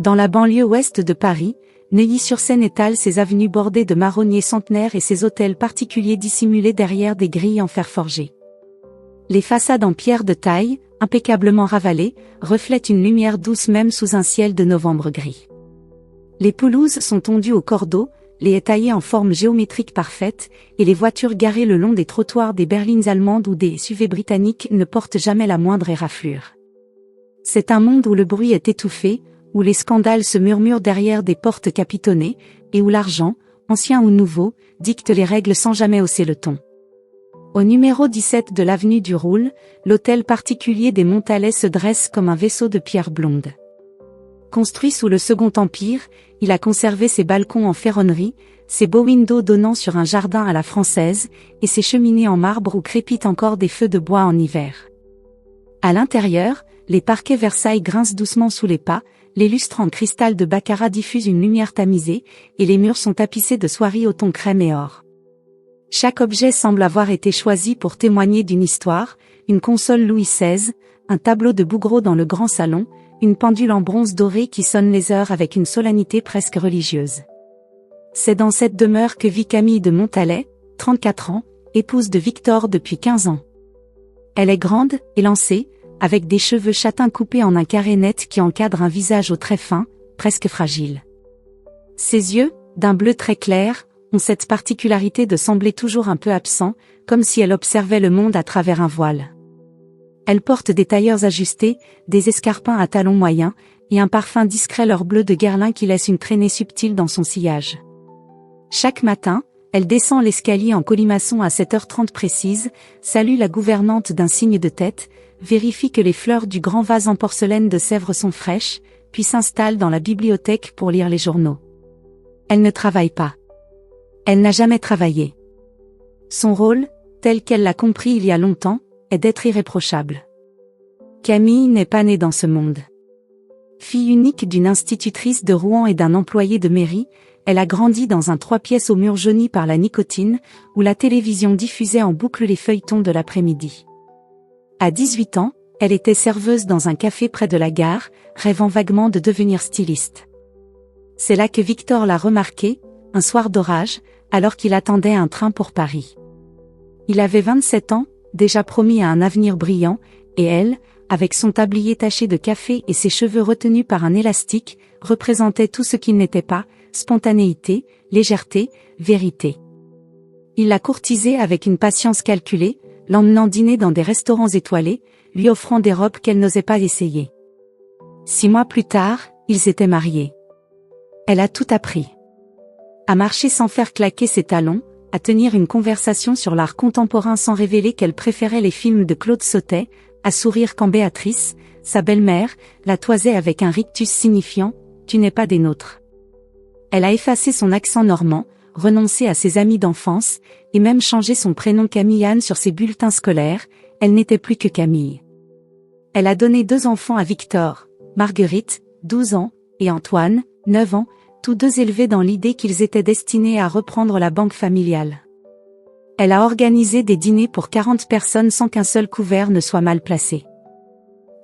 Dans la banlieue ouest de Paris, Neuilly-sur-Seine étale ses avenues bordées de marronniers centenaires et ses hôtels particuliers dissimulés derrière des grilles en fer forgé. Les façades en pierre de taille, impeccablement ravalées, reflètent une lumière douce même sous un ciel de novembre gris. Les pelouses sont tondues au cordeau, les haies taillées en forme géométrique parfaite, et les voitures garées le long des trottoirs des berlines allemandes ou des SUV britanniques ne portent jamais la moindre éraflure. C'est un monde où le bruit est étouffé, où les scandales se murmurent derrière des portes capitonnées, et où l'argent, ancien ou nouveau, dicte les règles sans jamais hausser le ton. Au numéro 17 de l'avenue du Roule, l'hôtel particulier des Montalais se dresse comme un vaisseau de pierre blonde. Construit sous le Second Empire, il a conservé ses balcons en ferronnerie, ses beaux windows donnant sur un jardin à la française, et ses cheminées en marbre où crépitent encore des feux de bois en hiver. À l'intérieur, les parquets Versailles grincent doucement sous les pas, les lustres en cristal de baccarat diffusent une lumière tamisée, et les murs sont tapissés de soieries au ton crème et or. Chaque objet semble avoir été choisi pour témoigner d'une histoire, une console Louis XVI, un tableau de Bouguereau dans le grand salon, une pendule en bronze doré qui sonne les heures avec une solennité presque religieuse. C'est dans cette demeure que vit Camille de Montalais, 34 ans, épouse de Victor depuis 15 ans. Elle est grande, élancée, avec des cheveux châtains coupés en un carré net qui encadre un visage aux traits fins, presque fragile. Ses yeux, d'un bleu très clair, ont cette particularité de sembler toujours un peu absents, comme si elle observait le monde à travers un voile. Elle porte des tailleurs ajustés, des escarpins à talons moyens, et un parfum discret leur bleu de Guerlain qui laisse une traînée subtile dans son sillage. Chaque matin, elle descend l'escalier en colimaçon à 7h30 précise, salue la gouvernante d'un signe de tête, vérifie que les fleurs du grand vase en porcelaine de Sèvres sont fraîches, puis s'installe dans la bibliothèque pour lire les journaux. Elle ne travaille pas. Elle n'a jamais travaillé. Son rôle, tel qu'elle l'a compris il y a longtemps, est d'être irréprochable. Camille n'est pas née dans ce monde. Fille unique d'une institutrice de Rouen et d'un employé de mairie, elle a grandi dans un 3 pièces aux murs jaunis par la nicotine, où la télévision diffusait en boucle les feuilletons de l'après-midi. À 18 ans, elle était serveuse dans un café près de la gare, rêvant vaguement de devenir styliste. C'est là que Victor l'a remarquée, un soir d'orage, alors qu'il attendait un train pour Paris. Il avait 27 ans, déjà promis à un avenir brillant, et elle, avec son tablier taché de café et ses cheveux retenus par un élastique, représentait tout ce qu'il n'était pas, spontanéité, légèreté, vérité. Il l'a courtisée avec une patience calculée, l'emmenant dîner dans des restaurants étoilés, lui offrant des robes qu'elle n'osait pas essayer. 6 mois plus tard, ils s'étaient mariés. Elle a tout appris. À marcher sans faire claquer ses talons, à tenir une conversation sur l'art contemporain sans révéler qu'elle préférait les films de Claude Sautet, à sourire quand Béatrice, sa belle-mère, la toisait avec un rictus signifiant « Tu n'es pas des nôtres ». Elle a effacé son accent normand, renoncé à ses amis d'enfance, et même changé son prénom Camille-Anne sur ses bulletins scolaires, elle n'était plus que Camille. Elle a donné 2 enfants à Victor, Marguerite, 12 ans, et Antoine, 9 ans, tous 2 élevés dans l'idée qu'ils étaient destinés à reprendre la banque familiale. Elle a organisé des dîners pour 40 personnes sans qu'un seul couvert ne soit mal placé.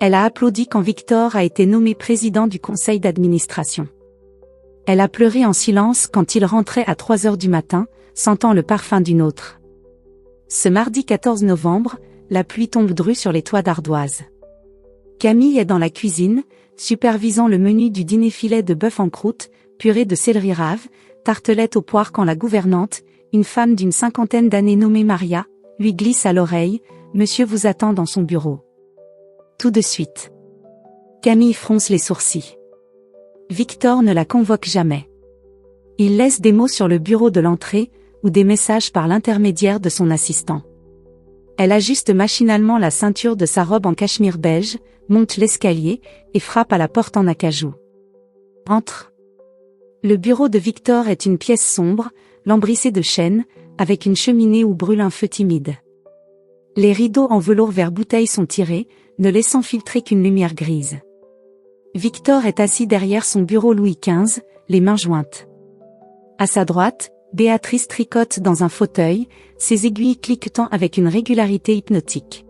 Elle a applaudi quand Victor a été nommé président du conseil d'administration. Elle a pleuré en silence quand il rentrait à 3h du matin, sentant le parfum d'une autre. Ce mardi 14 novembre, la pluie tombe drue sur les toits d'ardoise. Camille est dans la cuisine, supervisant le menu du dîner filet de bœuf en croûte, purée de céleri rave, tartelette aux poires quand la gouvernante, une femme d'une 50aine d'années nommée Maria, lui glisse à l'oreille « Monsieur vous attend dans son bureau ». Tout de suite. Camille fronce les sourcils. Victor ne la convoque jamais. Il laisse des mots sur le bureau de l'entrée, ou des messages par l'intermédiaire de son assistant. Elle ajuste machinalement la ceinture de sa robe en cachemire beige, monte l'escalier, et frappe à la porte en acajou. Entre. Le bureau de Victor est une pièce sombre, lambrissée de chêne, avec une cheminée où brûle un feu timide. Les rideaux en velours vert bouteille sont tirés, ne laissant filtrer qu'une lumière grise. Victor est assis derrière son bureau Louis XV, les mains jointes. À sa droite, Béatrice tricote dans un fauteuil, ses aiguilles cliquetant avec une régularité hypnotique.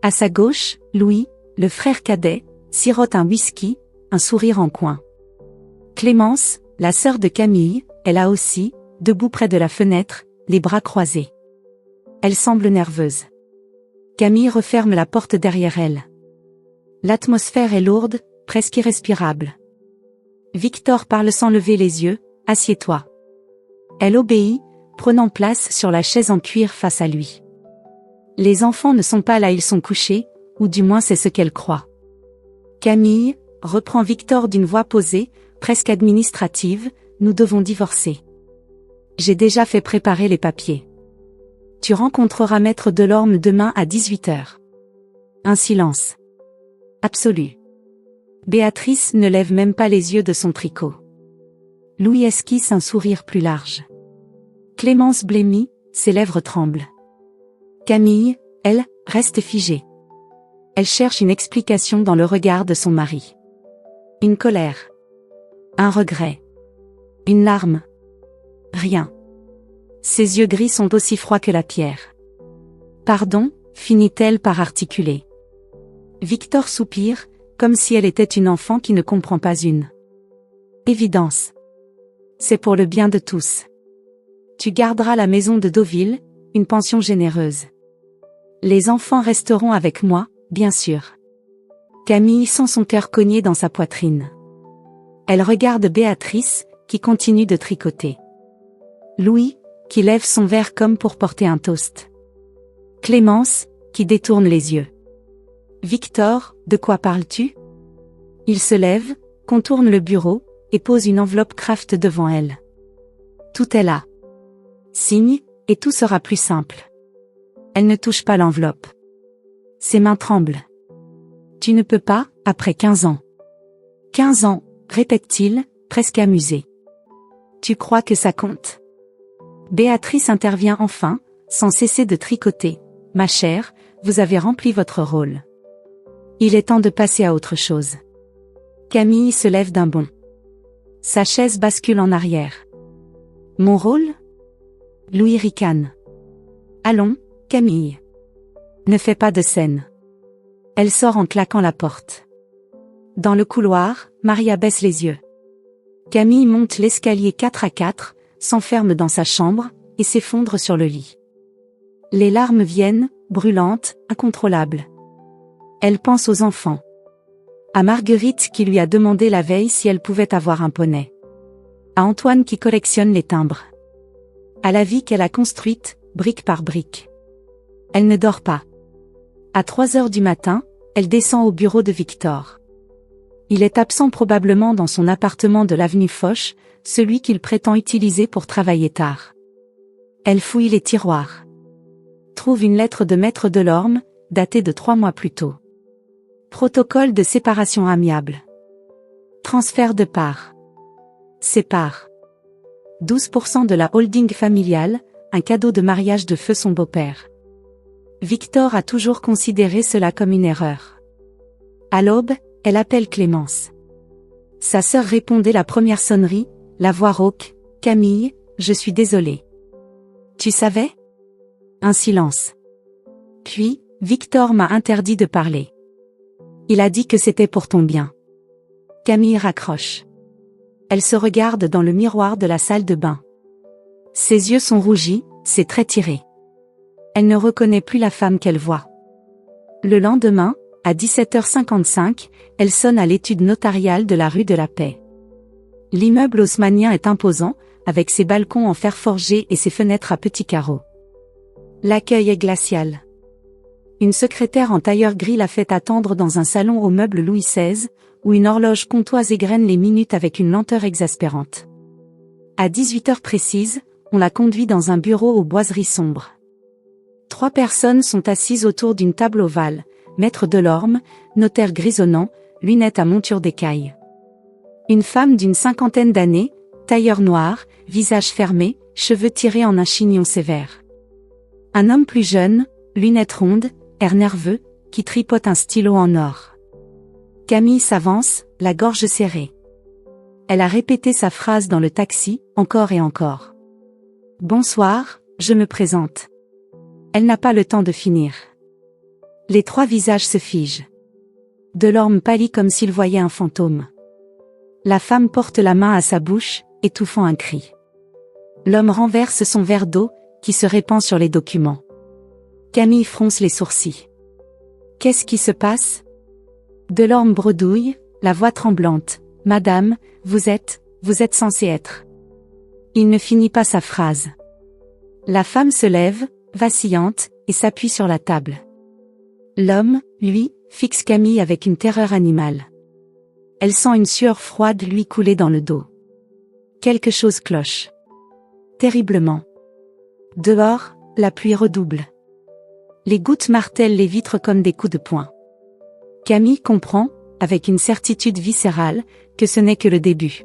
À sa gauche, Louis, le frère cadet, sirote un whisky, un sourire en coin. Clémence, la sœur de Camille, est là aussi, debout près de la fenêtre, les bras croisés. Elle semble nerveuse. Camille referme la porte derrière elle. L'atmosphère est lourde, presque irrespirable. Victor parle sans lever les yeux, « Assieds-toi ». Elle obéit, prenant place sur la chaise en cuir face à lui. Les enfants ne sont pas là, ils sont couchés, ou du moins c'est ce qu'elle croit. Camille, reprend Victor d'une voix posée, presque administrative, « Nous devons divorcer. J'ai déjà fait préparer les papiers. Tu rencontreras Maître Delorme demain à 18h. Un silence absolu. Béatrice ne lève même pas les yeux de son tricot. Louis esquisse un sourire plus large. Clémence blêmit, ses lèvres tremblent. Camille, elle, reste figée. Elle cherche une explication dans le regard de son mari. Une colère. Un regret. Une larme. Rien. Ses yeux gris sont aussi froids que la pierre. Pardon, finit-elle par articuler. Victor soupire, comme si elle était une enfant qui ne comprend pas une évidence. C'est pour le bien de tous. Tu garderas la maison de Deauville, une pension généreuse. Les enfants resteront avec moi, bien sûr. Camille sent son cœur cogner dans sa poitrine. Elle regarde Béatrice, qui continue de tricoter. Louis, qui lève son verre comme pour porter un toast. Clémence, qui détourne les yeux. Victor, de quoi parles-tu? Il se lève, contourne le bureau, et pose une enveloppe Kraft devant elle. Tout est là. Signe, et tout sera plus simple. Elle ne touche pas l'enveloppe. Ses mains tremblent. Tu ne peux pas, après 15 ans. 15 ans, répète-t-il, presque amusé. Tu crois que ça compte? Béatrice intervient enfin, sans cesser de tricoter. Ma chère, vous avez rempli votre rôle. Il est temps de passer à autre chose. Camille se lève d'un bond. Sa chaise bascule en arrière. Mon rôle? Louis ricane. Allons, Camille. Ne fais pas de scène. Elle sort en claquant la porte. Dans le couloir, Maria baisse les yeux. Camille monte l'escalier 4 à 4, s'enferme dans sa chambre, et s'effondre sur le lit. Les larmes viennent, brûlantes, incontrôlables. Elle pense aux enfants. À Marguerite qui lui a demandé la veille si elle pouvait avoir un poney. À Antoine qui collectionne les timbres. À la vie qu'elle a construite, brique par brique. Elle ne dort pas. À 3 heures du matin, elle descend au bureau de Victor. Il est absent probablement dans son appartement de l'avenue Foch, celui qu'il prétend utiliser pour travailler tard. Elle fouille les tiroirs. Trouve une lettre de Maître Delorme, datée de 3 mois plus tôt. Protocole de séparation amiable. Transfert de parts. Sépare. 12% de la holding familiale, un cadeau de mariage de feu son beau-père. Victor a toujours considéré cela comme une erreur. À l'aube, elle appelle Clémence. Sa sœur répondait la première sonnerie, la voix rauque, « Camille, je suis désolée. » Tu savais? Un silence. Puis, Victor m'a interdit de parler. Il a dit que c'était pour ton bien. Camille raccroche. Elle se regarde dans le miroir de la salle de bain. Ses yeux sont rougis, ses traits tirés. Elle ne reconnaît plus la femme qu'elle voit. Le lendemain, à 17h55, elle sonne à l'étude notariale de la rue de la Paix. L'immeuble haussmannien est imposant, avec ses balcons en fer forgé et ses fenêtres à petits carreaux. L'accueil est glacial. Une secrétaire en tailleur gris la fait attendre dans un salon aux meubles Louis XVI, où une horloge comptoise égrène les minutes avec une lenteur exaspérante. À 18h précises, on la conduit dans un bureau aux boiseries sombres. 3 personnes sont assises autour d'une table ovale, Maître Delorme, notaire grisonnant, lunettes à monture d'écaille. Une femme d'une 50aine d'années, tailleur noir, visage fermé, cheveux tirés en un chignon sévère. Un homme plus jeune, lunettes rondes, air nerveux, qui tripote un stylo en or. Camille s'avance, la gorge serrée. Elle a répété sa phrase dans le taxi, encore et encore. Bonsoir, je me présente. Elle n'a pas le temps de finir. Les 3 visages se figent. Delorme pâlit comme s'il voyait un fantôme. La femme porte la main à sa bouche, étouffant un cri. L'homme renverse son verre d'eau, qui se répand sur les documents. Camille fronce les sourcils. Qu'est-ce qui se passe? Delorme bredouille, la voix tremblante. Madame, vous êtes censée être. Il ne finit pas sa phrase. La femme se lève, vacillante, et s'appuie sur la table. L'homme, lui, fixe Camille avec une terreur animale. Elle sent une sueur froide lui couler dans le dos. Quelque chose cloche. Terriblement. Dehors, la pluie redouble. Les gouttes martèlent les vitres comme des coups de poing. Camille comprend, avec une certitude viscérale, que ce n'est que le début.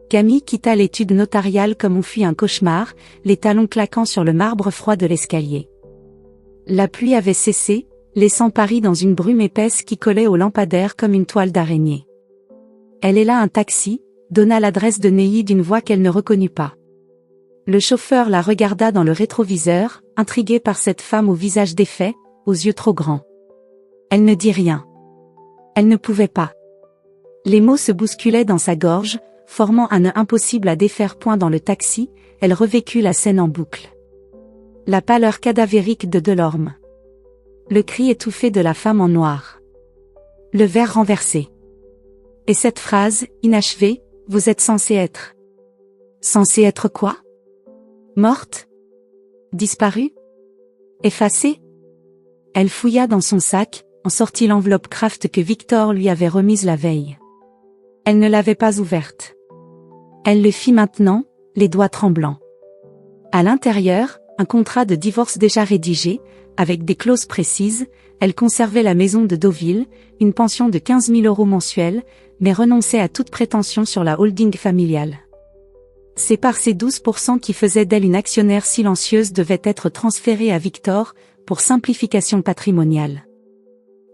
Camille quitta l'étude notariale comme on fuit un cauchemar, les talons claquant sur le marbre froid de l'escalier. La pluie avait cessé, laissant Paris dans une brume épaisse qui collait au lampadaire comme une toile d'araignée. Elle héla un taxi, donna l'adresse de Neuilly d'une voix qu'elle ne reconnut pas. Le chauffeur la regarda dans le rétroviseur, intrigué par cette femme au visage défait, aux yeux trop grands. Elle ne dit rien. Elle ne pouvait pas. Les mots se bousculaient dans sa gorge, formant un nœud impossible à défaire. Dans le taxi, elle revécut la scène en boucle. La pâleur cadavérique de Delorme. Le cri étouffé de la femme en noir. Le verre renversé. Et cette phrase, inachevée, vous êtes censée être. Censée être quoi? Morte? Disparue? Effacée? Elle fouilla dans son sac, en sortit l'enveloppe Kraft que Victor lui avait remise la veille. Elle ne l'avait pas ouverte. Elle le fit maintenant, les doigts tremblants. À l'intérieur, un contrat de divorce déjà rédigé, avec des clauses précises, elle conservait la maison de Deauville, une pension de 15 000 € mensuels, mais renonçait à toute prétention sur la holding familiale. C'est par ces 12% qui faisaient d'elle une actionnaire silencieuse devaient être transférés à Victor, pour simplification patrimoniale.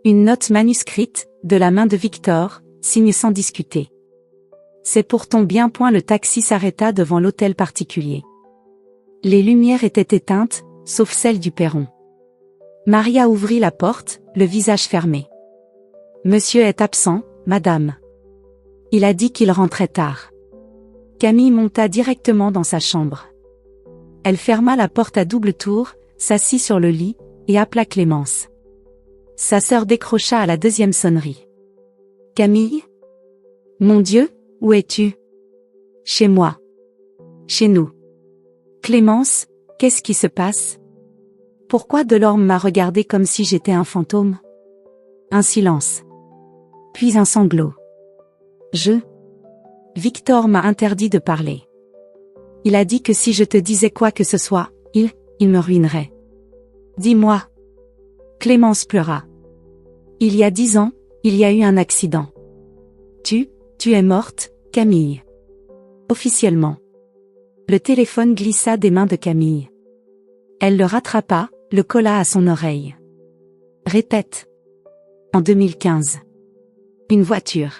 Une note manuscrite, de la main de Victor, signe sans discuter. C'est pour ton bien. Le taxi s'arrêta devant l'hôtel particulier. Les lumières étaient éteintes, sauf celle du perron. Maria ouvrit la porte, le visage fermé. Monsieur est absent, madame. Il a dit qu'il rentrait tard. Camille monta directement dans sa chambre. Elle ferma la porte à double tour, s'assit sur le lit, et appela Clémence. Sa sœur décrocha à la deuxième sonnerie. Camille? Mon Dieu, où es-tu? Chez moi. Chez nous. Clémence, qu'est-ce qui se passe? Pourquoi Delorme m'a regardé comme si j'étais un fantôme? Un silence. Puis un sanglot. Victor m'a interdit de parler. Il a dit que si je te disais quoi que ce soit, il me ruinerait. Dis-moi. Clémence pleura. Il y a 10 ans, il y a eu un accident. Tu es morte, Camille. Officiellement. Le téléphone glissa des mains de Camille. Elle le rattrapa, le colla à son oreille. Répète. En 2015. Une voiture.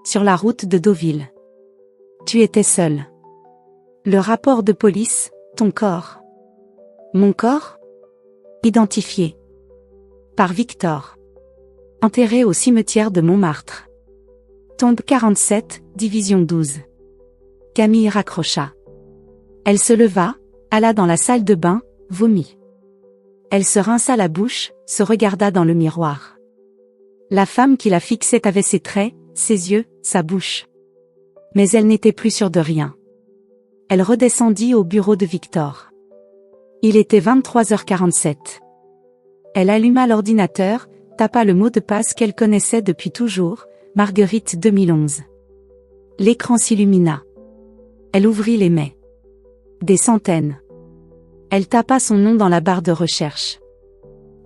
Sur la route de Deauville. Tu étais seule. Le rapport de police, ton corps. Mon corps? Identifié. Par Victor. Enterré au cimetière de Montmartre. Tombe 47, division 12. Camille raccrocha. Elle se leva, alla dans la salle de bain, vomit. Elle se rinça la bouche, se regarda dans le miroir. La femme qui la fixait avait ses traits, ses yeux, sa bouche. Mais elle n'était plus sûre de rien. Elle redescendit au bureau de Victor. Il était 23h47. Elle alluma l'ordinateur, tapa le mot de passe qu'elle connaissait depuis toujours, Marguerite 2011. L'écran s'illumina. Elle ouvrit les mails. Des centaines. Elle tapa son nom dans la barre de recherche.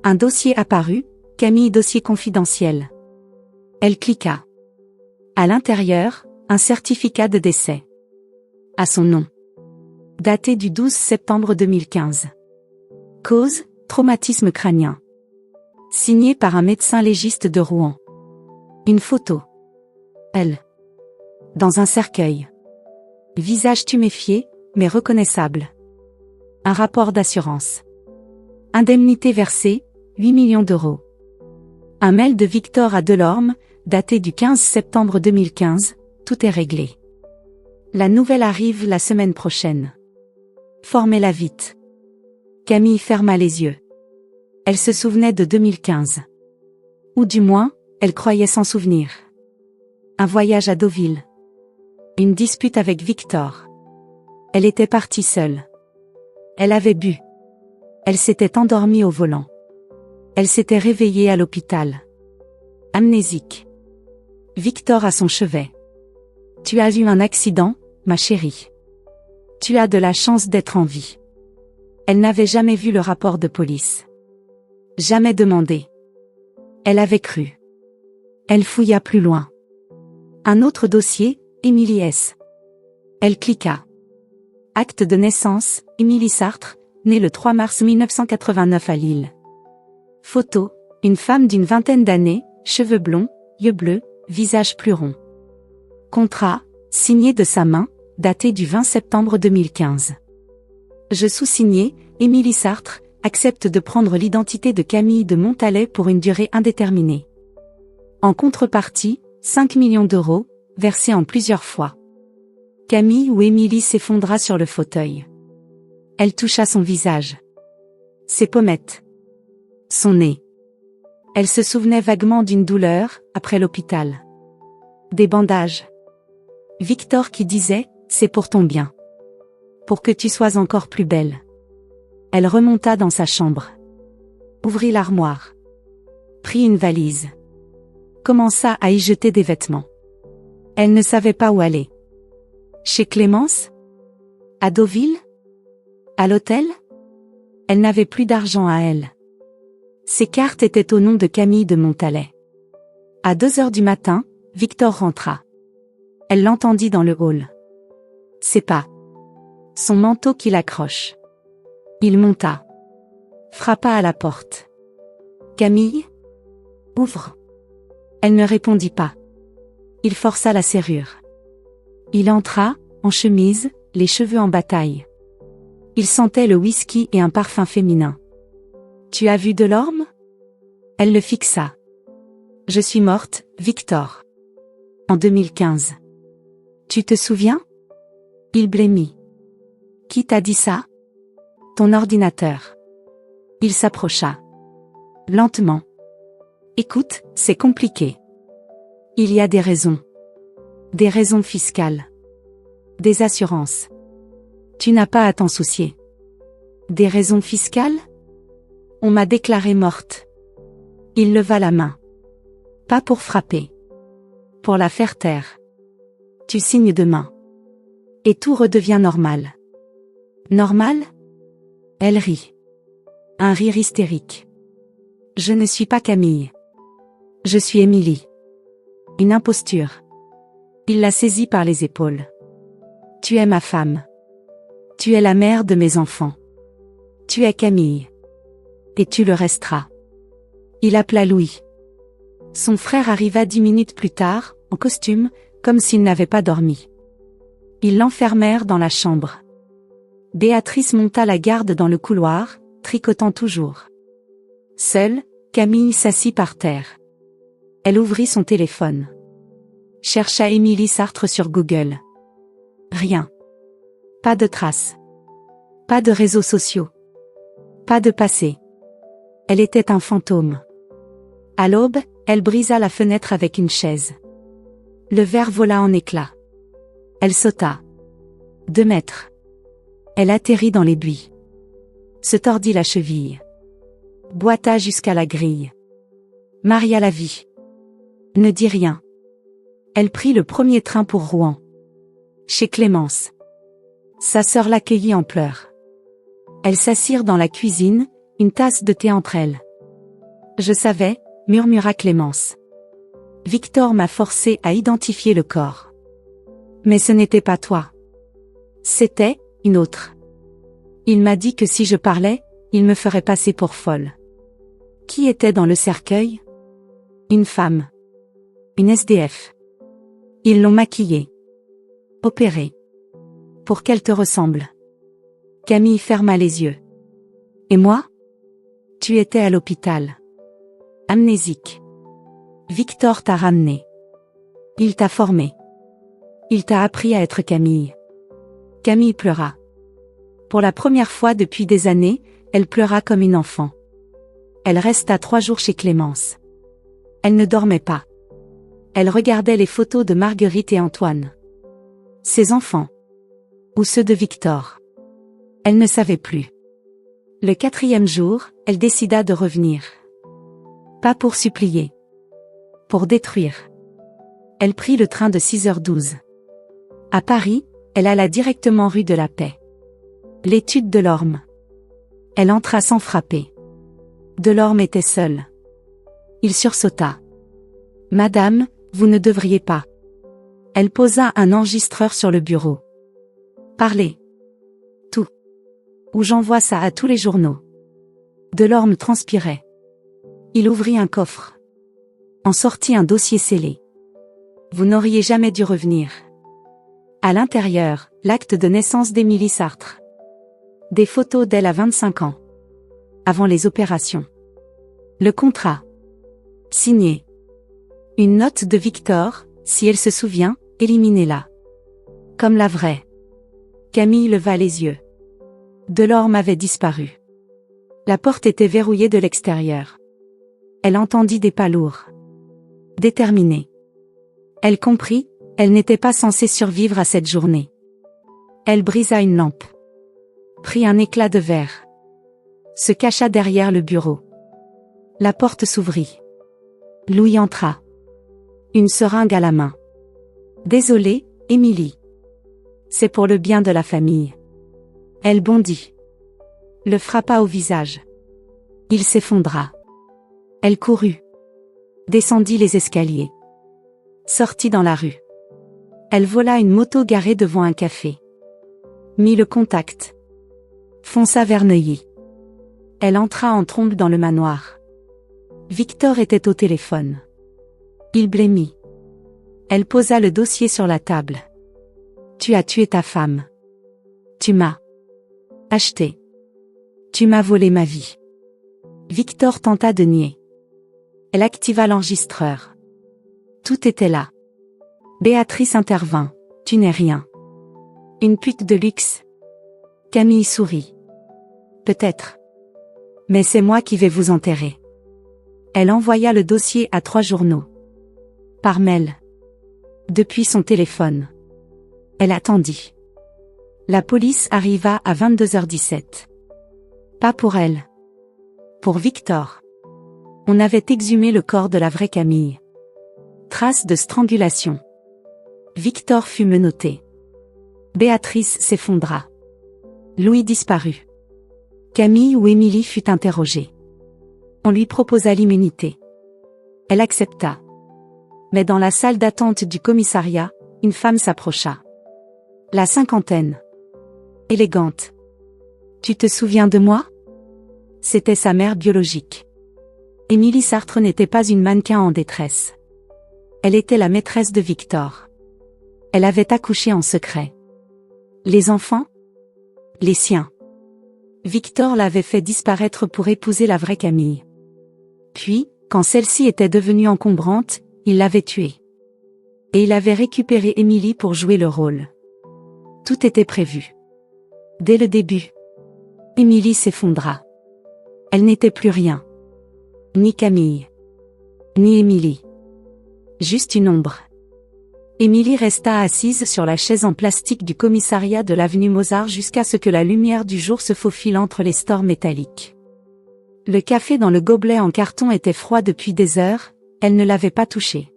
Un dossier apparut, Camille dossier confidentiel. Elle cliqua. À l'intérieur, un certificat de décès. À son nom. Daté du 12 septembre 2015. Cause, traumatisme crânien. Signé par un médecin légiste de Rouen. Une photo. Elle. Dans un cercueil. Visage tuméfié, mais reconnaissable. Un rapport d'assurance. Indemnité versée, 8 millions €. Un mail de Victor à Delorme, daté du 15 septembre 2015, tout est réglé. La nouvelle arrive la semaine prochaine. Formez-la vite. Camille ferma les yeux. Elle se souvenait de 2015. Ou du moins, elle croyait s'en souvenir. Un voyage à Deauville. Une dispute avec Victor. Elle était partie seule. Elle avait bu. Elle s'était endormie au volant. Elle s'était réveillée à l'hôpital. Amnésique. Victor à son chevet. Tu as eu un accident, ma chérie. Tu as de la chance d'être en vie. Elle n'avait jamais vu le rapport de police. Jamais demandé. Elle avait cru. Elle fouilla plus loin. Un autre dossier, Émilie S. Elle cliqua. Acte de naissance, Émilie Sartre, née le 3 mars 1989 à Lille. Photo, une femme d'une vingtaine d'années, cheveux blonds, yeux bleus, visage plus rond. Contrat, signé de sa main, daté du 20 septembre 2015. Je sous-signé, Émilie Sartre, accepte de prendre l'identité de Camille de Montalet pour une durée indéterminée. En contrepartie, 5 millions d'euros, versés en plusieurs fois. Camille ou Émilie s'effondra sur le fauteuil. Elle toucha son visage. Ses pommettes. Son nez. Elle se souvenait vaguement d'une douleur, après l'hôpital. Des bandages. Victor qui disait, c'est pour ton bien. Pour que tu sois encore plus belle. Elle remonta dans sa chambre. Ouvrit l'armoire. Prit une valise. Commença à y jeter des vêtements. Elle ne savait pas où aller. Chez Clémence? À Deauville? À l'hôtel? Elle n'avait plus d'argent à elle. Ses cartes étaient au nom de Camille de Montalet. À 2 heures du matin, Victor rentra. Elle l'entendit dans le hall. Ses pas. Son manteau qui l'accroche. Il monta. Frappa à la porte. Camille? Ouvre. Elle ne répondit pas. Il força la serrure. Il entra, en chemise, les cheveux en bataille. Il sentait le whisky et un parfum féminin. Tu as vu Delorme? Elle le fixa. Je suis morte, Victor. En 2015. Tu te souviens? Il blêmit. Qui t'a dit ça? Ton ordinateur. Il s'approcha. Lentement. Écoute, c'est compliqué. Il y a des raisons. Des raisons fiscales. Des assurances. Tu n'as pas à t'en soucier. Des raisons fiscales? On m'a déclarée morte. Il leva la main. Pas pour frapper. Pour la faire taire. Tu signes demain. Et tout redevient normal. Normal? Elle rit. Un rire hystérique. Je ne suis pas Camille. Je suis Émilie. Une imposture. Il la saisit par les épaules. Tu es ma femme. Tu es la mère de mes enfants. Tu es Camille. Et tu le resteras. Il appela Louis. Son frère arriva 10 minutes plus tard, en costume, comme s'il n'avait pas dormi. Ils l'enfermèrent dans la chambre. Béatrice monta la garde dans le couloir, tricotant toujours. Seule, Camille s'assit par terre. Elle ouvrit son téléphone. Chercha Émilie Sartre sur Google. Rien. Pas de traces. Pas de réseaux sociaux. Pas de passé. Elle était un fantôme. À l'aube, elle brisa la fenêtre avec une chaise. Le verre vola en éclats. Elle sauta. 2 mètres. Elle atterrit dans les buis. Se tordit la cheville. Boita jusqu'à la grille. Maria la vit. Ne dit rien. Elle prit le premier train pour Rouen. Chez Clémence. Sa sœur l'accueillit en pleurs. Elles s'assirent dans la cuisine, une tasse de thé entre elles. Je savais, murmura Clémence. Victor m'a forcé à identifier le corps. Mais ce n'était pas toi. C'était une autre. Il m'a dit que si je parlais, il me ferait passer pour folle. Qui était dans le cercueil? Une femme. Une SDF. Ils l'ont maquillée. Opérée. Pour qu'elle te ressemble. Camille ferma les yeux. Et moi? Tu étais à l'hôpital. Amnésique. Victor t'a ramené. Il t'a formé. Il t'a appris à être Camille. Camille pleura. Pour la première fois depuis des années, elle pleura comme une enfant. Elle resta 3 jours chez Clémence. Elle ne dormait pas. Elle regardait les photos de Marguerite et Antoine. Ses enfants. Ou ceux de Victor. Elle ne savait plus. Le 4e jour, elle décida de revenir. Pas pour supplier. Pour détruire. Elle prit le train de 6h12. À Paris, elle alla directement rue de la Paix. L'étude Delorme. Elle entra sans frapper. Delorme était seul. Il sursauta. « Madame, vous ne devriez pas. » Elle posa un enregistreur sur le bureau. « Parlez. Tout. Ou j'envoie ça à tous les journaux. » Delorme transpirait. Il ouvrit un coffre. En sortit un dossier scellé. Vous n'auriez jamais dû revenir. À l'intérieur, l'acte de naissance d'Émilie Sartre. Des photos d'elle à 25 ans. Avant les opérations. Le contrat. Signé. Une note de Victor, si elle se souvient, éliminez-la. Comme la vraie. Camille leva les yeux. Delorme avait disparu. La porte était verrouillée de l'extérieur. Elle entendit des pas lourds. Déterminée. Elle comprit, elle n'était pas censée survivre à cette journée. Elle brisa une lampe. Prit un éclat de verre. Se cacha derrière le bureau. La porte s'ouvrit. Louis entra. Une seringue à la main. Désolée, Émilie. C'est pour le bien de la famille. Elle bondit. Le frappa au visage. Il s'effondra. Elle courut. Descendit les escaliers. Sortit dans la rue. Elle vola une moto garée devant un café. Mit le contact. Fonça vers Neuilly. Elle entra en trombe dans le manoir. Victor était au téléphone. Il blêmit. Elle posa le dossier sur la table. Tu as tué ta femme. Tu m'as acheté. Tu m'as volé ma vie. Victor tenta de nier. Elle activa l'enregistreur. Tout était là. Béatrice intervint. Tu n'es rien. Une pute de luxe. Camille sourit. Peut-être. Mais c'est moi qui vais vous enterrer. Elle envoya le dossier à 3 journaux. Par mail. Depuis son téléphone. Elle attendit. La police arriva à 22h17. Pas pour elle. Pour Victor. On avait exhumé le corps de la vraie Camille. Trace de strangulation. Victor fut menotté. Béatrice s'effondra. Louis disparut. Camille ou Émilie fut interrogée. On lui proposa l'immunité. Elle accepta. Mais dans la salle d'attente du commissariat, une femme s'approcha. La cinquantaine. Élégante. Tu te souviens de moi? C'était sa mère biologique. Émilie Sartre n'était pas une mannequin en détresse. Elle était la maîtresse de Victor. Elle avait accouché en secret. Les enfants? Les siens. Victor l'avait fait disparaître pour épouser la vraie Camille. Puis, quand celle-ci était devenue encombrante, il l'avait tuée. Et il avait récupéré Émilie pour jouer le rôle. Tout était prévu. Dès le début. Émilie s'effondra. Elle n'était plus rien. Ni Camille. Ni Émilie. Juste une ombre. Émilie resta assise sur la chaise en plastique du commissariat de l'avenue Mozart jusqu'à ce que la lumière du jour se faufile entre les stores métalliques. Le café dans le gobelet en carton était froid depuis des heures, elle ne l'avait pas touché.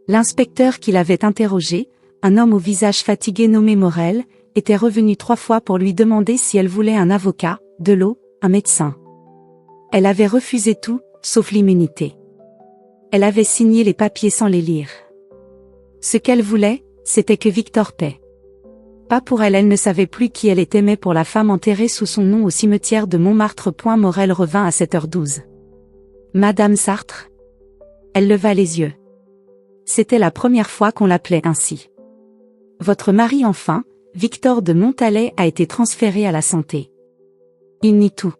L'inspecteur qui l'avait interrogée, un homme au visage fatigué nommé Morel, était revenu 3 fois pour lui demander si elle voulait un avocat, de l'eau, un médecin. Elle avait refusé tout, sauf l'immunité. Elle avait signé les papiers sans les lire. Ce qu'elle voulait, c'était que Victor paie. Pas pour elle, elle ne savait plus qui elle était, mais pour la femme enterrée sous son nom au cimetière de Montmartre. Morel revint à 7h12. Madame Sartre? Elle leva les yeux. C'était la première fois qu'on l'appelait ainsi. Votre mari enfin, Victor de Montalet, a été transféré à la santé. Il nie tout.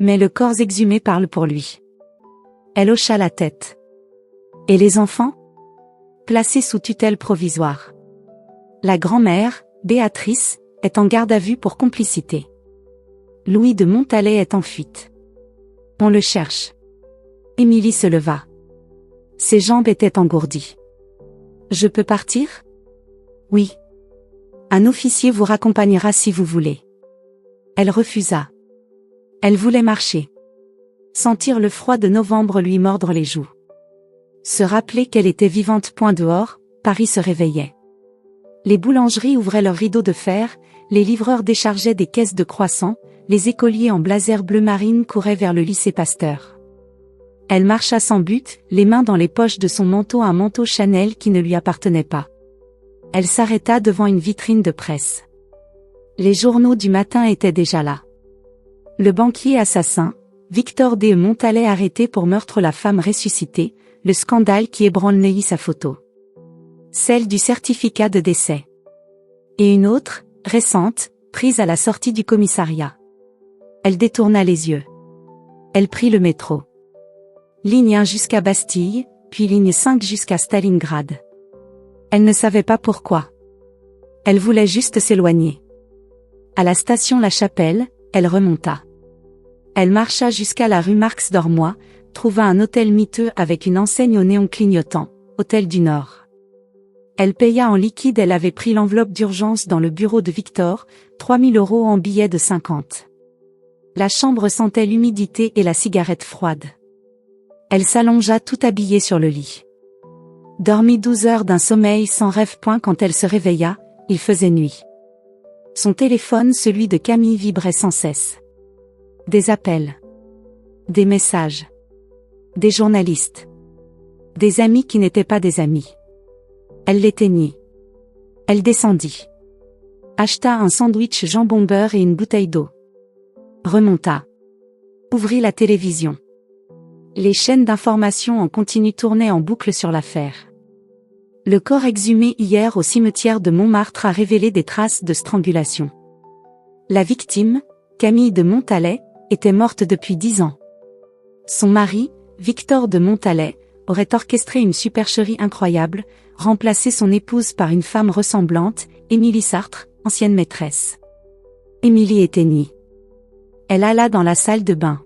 Mais le corps exhumé parle pour lui. Elle hocha la tête. Et les enfants? Placés sous tutelle provisoire. La grand-mère, Béatrice, est en garde à vue pour complicité. Louis de Montalet est en fuite. On le cherche. Émilie se leva. Ses jambes étaient engourdies. Je peux partir? Oui. Un officier vous raccompagnera si vous voulez. Elle refusa. Elle voulait marcher. Sentir le froid de novembre lui mordre les joues. Se rappeler qu'elle était vivante. Point dehors, Paris se réveillait. Les boulangeries ouvraient leurs rideaux de fer, les livreurs déchargeaient des caisses de croissants, les écoliers en blazer bleu marine couraient vers le lycée Pasteur. Elle marcha sans but, les mains dans les poches de son manteau, un manteau Chanel qui ne lui appartenait pas. Elle s'arrêta devant une vitrine de presse. Les journaux du matin étaient déjà là. Le banquier assassin, Victor de Montalet arrêté pour meurtre, la femme ressuscitée, le scandale qui ébranle Neuilly, sa photo. Celle du certificat de décès. Et une autre, récente, prise à la sortie du commissariat. Elle détourna les yeux. Elle prit le métro. Ligne 1 jusqu'à Bastille, puis ligne 5 jusqu'à Stalingrad. Elle ne savait pas pourquoi. Elle voulait juste s'éloigner. À la station La Chapelle, elle remonta. Elle marcha jusqu'à la rue Marx d'Ormois, trouva un hôtel miteux avec une enseigne au néon clignotant, Hôtel du Nord. Elle paya en liquide. Elle avait pris l'enveloppe d'urgence dans le bureau de Victor, 3 000 € en billets de 50. La chambre sentait l'humidité et la cigarette froide. Elle s'allongea tout habillée sur le lit. Dormit 12 heures d'un sommeil sans rêve. Quand elle se réveilla, il faisait nuit. Son téléphone, celui de Camille, vibrait sans cesse. Des appels. Des messages. Des journalistes. Des amis qui n'étaient pas des amis. Elle l'éteignit. Elle descendit. Acheta un sandwich jambon-beurre et une bouteille d'eau. Remonta. Ouvrit la télévision. Les chaînes d'information en continu tournaient en boucle sur l'affaire. Le corps exhumé hier au cimetière de Montmartre a révélé des traces de strangulation. La victime, Camille de Montalet, était morte depuis 10 ans. Son mari, Victor de Montalet, aurait orchestré une supercherie incroyable, remplacé son épouse par une femme ressemblante, Émilie Sartre, ancienne maîtresse. Émilie éteignit. Elle alla dans la salle de bain.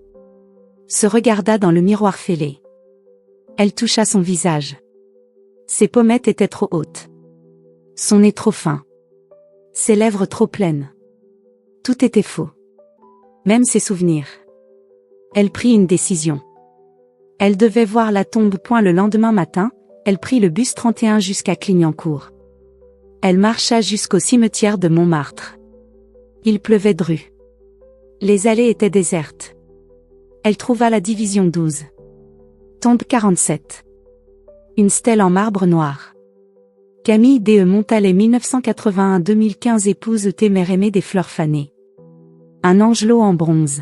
Se regarda dans le miroir fêlé. Elle toucha son visage. Ses pommettes étaient trop hautes. Son nez trop fin. Ses lèvres trop pleines. Tout était faux. Même ses souvenirs. Elle prit une décision. Elle devait voir la tombe. Le lendemain matin, elle prit le bus 31 jusqu'à Clignancourt. Elle marcha jusqu'au cimetière de Montmartre. Il pleuvait dru. Les allées étaient désertes. Elle trouva la division 12. Tombe 47. Une stèle en marbre noir. Camille de Montalet 1981-2015, épouse Témère, aimée des fleurs fanées. Un angelot en bronze.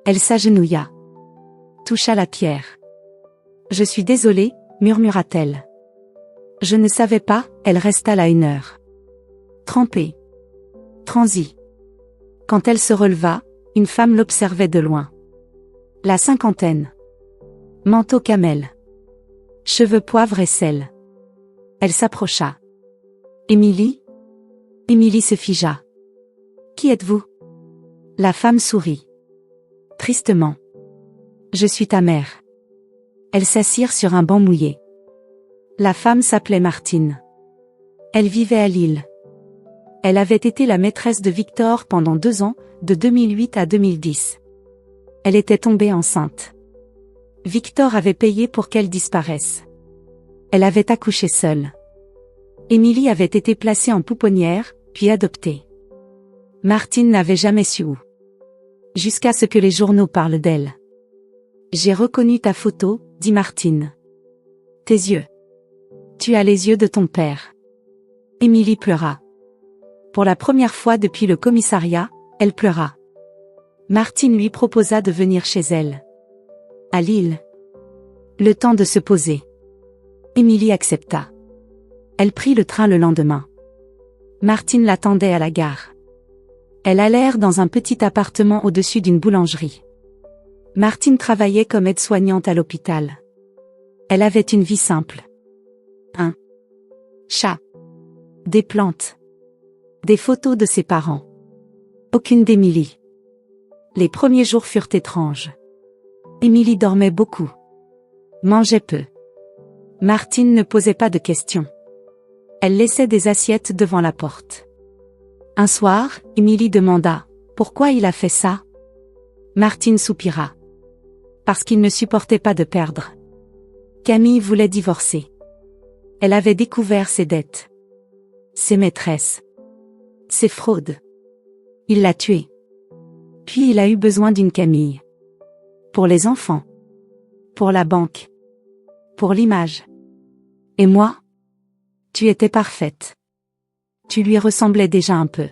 Elle s'agenouilla. Toucha la pierre. Je suis désolée, murmura-t-elle. Je ne savais pas. Elle resta là 1 heure. Trempée. Transie. Quand elle se releva, une femme l'observait de loin. La cinquantaine. Manteau camel. Cheveux poivre et sel. Elle s'approcha. Émilie? Émilie se figea. Qui êtes-vous? La femme sourit. Tristement. Je suis ta mère. Elles s'assirent sur un banc mouillé. La femme s'appelait Martine. Elle vivait à Lille. Elle avait été la maîtresse de Victor pendant 2 ans, de 2008 à 2010. Elle était tombée enceinte. Victor avait payé pour qu'elle disparaisse. Elle avait accouché seule. Émilie avait été placée en pouponnière, puis adoptée. Martine n'avait jamais su où. Jusqu'à ce que les journaux parlent d'elle. J'ai reconnu ta photo, dit Martine. Tes yeux. Tu as les yeux de ton père. Émilie pleura. Pour la première fois depuis le commissariat, elle pleura. Martine lui proposa de venir chez elle. À Lille. Le temps de se poser. Émilie accepta. Elle prit le train le lendemain. Martine l'attendait à la gare. Elles allèrent dans un petit appartement au-dessus d'une boulangerie. Martine travaillait comme aide-soignante à l'hôpital. Elle avait une vie simple. Un chat. Des plantes. Des photos de ses parents. Aucune d'Émilie. Les premiers jours furent étranges. Émilie dormait beaucoup. Mangeait peu. Martine ne posait pas de questions. Elle laissait des assiettes devant la porte. Un soir, Émilie demanda « Pourquoi il a fait ça ?» Martine soupira. Parce qu'il ne supportait pas de perdre. Camille voulait divorcer. Elle avait découvert ses dettes. Ses maîtresses. Ses fraudes. Il l'a tuée. Puis il a eu besoin d'une Camille. Pour les enfants. Pour la banque. Pour l'image. Et moi? Tu étais parfaite. Tu lui ressemblais déjà un peu.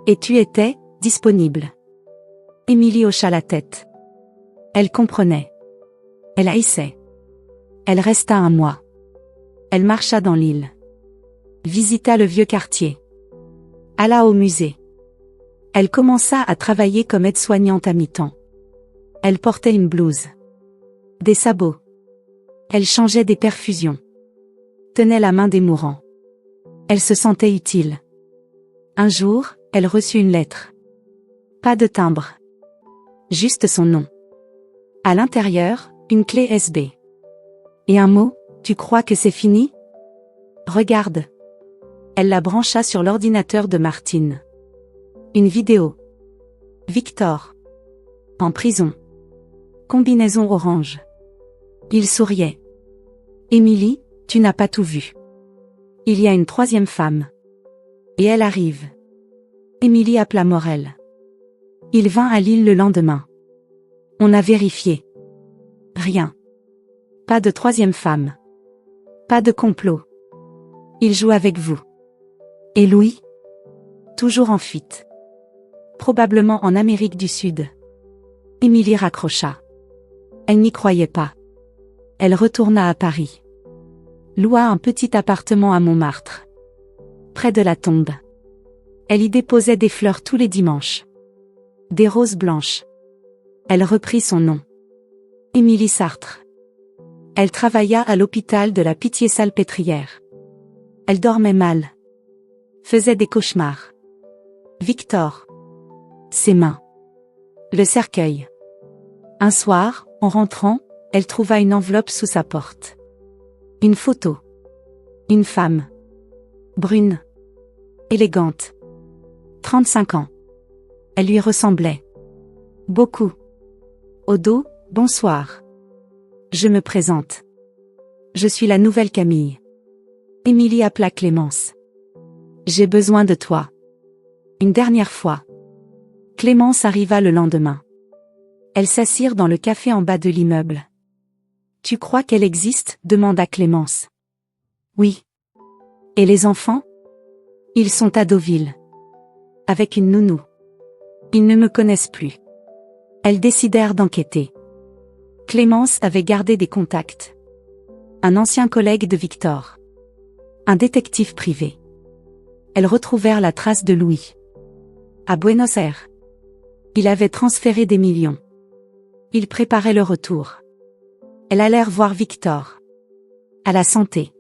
Et tu étais disponible. Émilie hocha la tête. Elle comprenait. Elle haïssait. Elle resta un mois. Elle marcha dans l'île. Visita le vieux quartier. Alla au musée. Elle commença à travailler comme aide-soignante à mi-temps. Elle portait une blouse. Des sabots. Elle changeait des perfusions. Tenait la main des mourants. Elle se sentait utile. Un jour, elle reçut une lettre. Pas de timbre. Juste son nom. À l'intérieur, une clé USB. Et un mot, tu crois que c'est fini? Regarde. Elle la brancha sur l'ordinateur de Martine. Une vidéo. Victor. En prison. Combinaison orange. Il souriait. Émilie, tu n'as pas tout vu. Il y a une troisième femme. Et elle arrive. Émilie appela Morel. Il vint à l'île le lendemain. On a vérifié. Rien. Pas de troisième femme. Pas de complot. Il joue avec vous. Et Louis? Toujours en fuite. Probablement en Amérique du Sud. Émilie raccrocha. Elle n'y croyait pas. Elle retourna à Paris. Loua un petit appartement à Montmartre. Près de la tombe. Elle y déposait des fleurs tous les dimanches. Des roses blanches. Elle reprit son nom. Émilie Sartre. Elle travailla à l'hôpital de la Pitié-Salpêtrière. Elle dormait mal. Faisait des cauchemars. Victor. Ses mains. Le cercueil. Un soir, en rentrant, elle trouva une enveloppe sous sa porte. Une photo. Une femme. Brune. Élégante. 35 ans. Elle lui ressemblait. Beaucoup. Au dos, bonsoir. Je me présente. Je suis la nouvelle Camille. Émilie appela Clémence. J'ai besoin de toi. Une dernière fois. Clémence arriva le lendemain. Elles s'assirent dans le café en bas de l'immeuble. Tu crois qu'elle existe? Demanda Clémence. Oui. Et les enfants? Ils sont à Deauville. Avec une nounou. Ils ne me connaissent plus. Elles décidèrent d'enquêter. Clémence avait gardé des contacts. Un ancien collègue de Victor. Un détective privé. Elles retrouvèrent la trace de Louis. À Buenos Aires. Il avait transféré des millions. Il préparait le retour. Elles allèrent voir Victor. À la santé.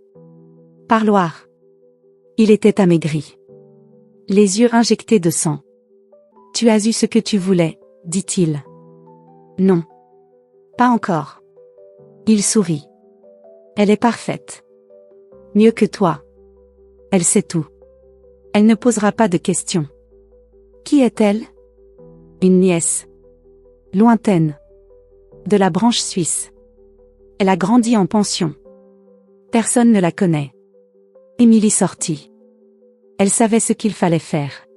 Parloir. Il était amaigri. Les yeux injectés de sang. Tu as eu ce que tu voulais, dit-il. Non. Pas encore. Il sourit. Elle est parfaite. Mieux que toi. Elle sait tout. Elle ne posera pas de questions. Qui est-elle? Une nièce. Lointaine. De la branche suisse. Elle a grandi en pension. Personne ne la connaît. Émilie sortit. Elle savait ce qu'il fallait faire.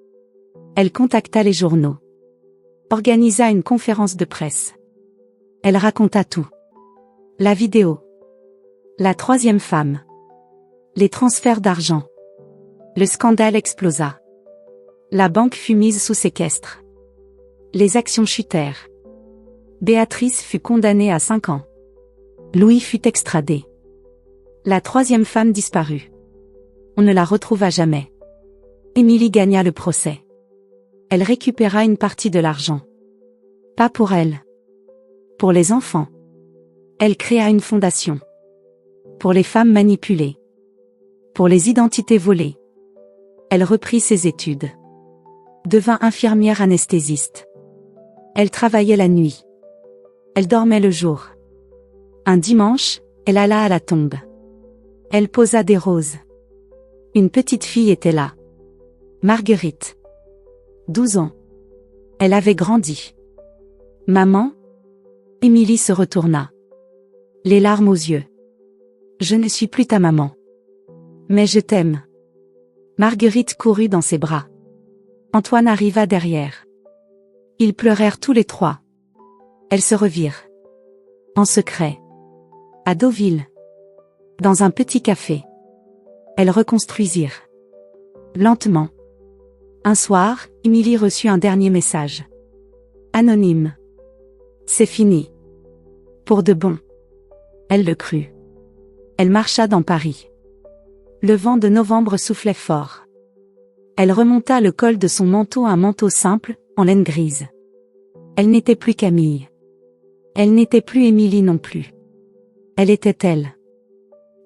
Elle contacta les journaux. Organisa une conférence de presse. Elle raconta tout. La vidéo. La troisième femme. Les transferts d'argent. Le scandale explosa. La banque fut mise sous séquestre. Les actions chutèrent. Béatrice fut condamnée à 5 ans. Louis fut extradé. La troisième femme disparut. On ne la retrouva jamais. Émilie gagna le procès. Elle récupéra une partie de l'argent. Pas pour elle. Pour les enfants. Elle créa une fondation. Pour les femmes manipulées. Pour les identités volées. Elle reprit ses études. Devint infirmière anesthésiste. Elle travaillait la nuit. Elle dormait le jour. Un dimanche, elle alla à la tombe. Elle posa des roses. Une petite fille était là. Marguerite. 12 ans. Elle avait grandi. Maman? Émilie se retourna. Les larmes aux yeux. Je ne suis plus ta maman. Mais je t'aime. Marguerite courut dans ses bras. Antoine arriva derrière. Ils pleurèrent tous les trois. Elles se revirent. En secret. À Deauville. Dans un petit café. Elles reconstruisirent. Lentement. Un soir, Émilie reçut un dernier message. Anonyme. C'est fini. Pour de bon. Elle le crut. Elle marcha dans Paris. Le vent de novembre soufflait fort. Elle remonta le col de son manteau à un manteau simple, en laine grise. Elle n'était plus Camille. Elle n'était plus Émilie non plus. Elle était elle.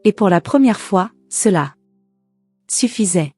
Et pour la première fois, cela suffisait.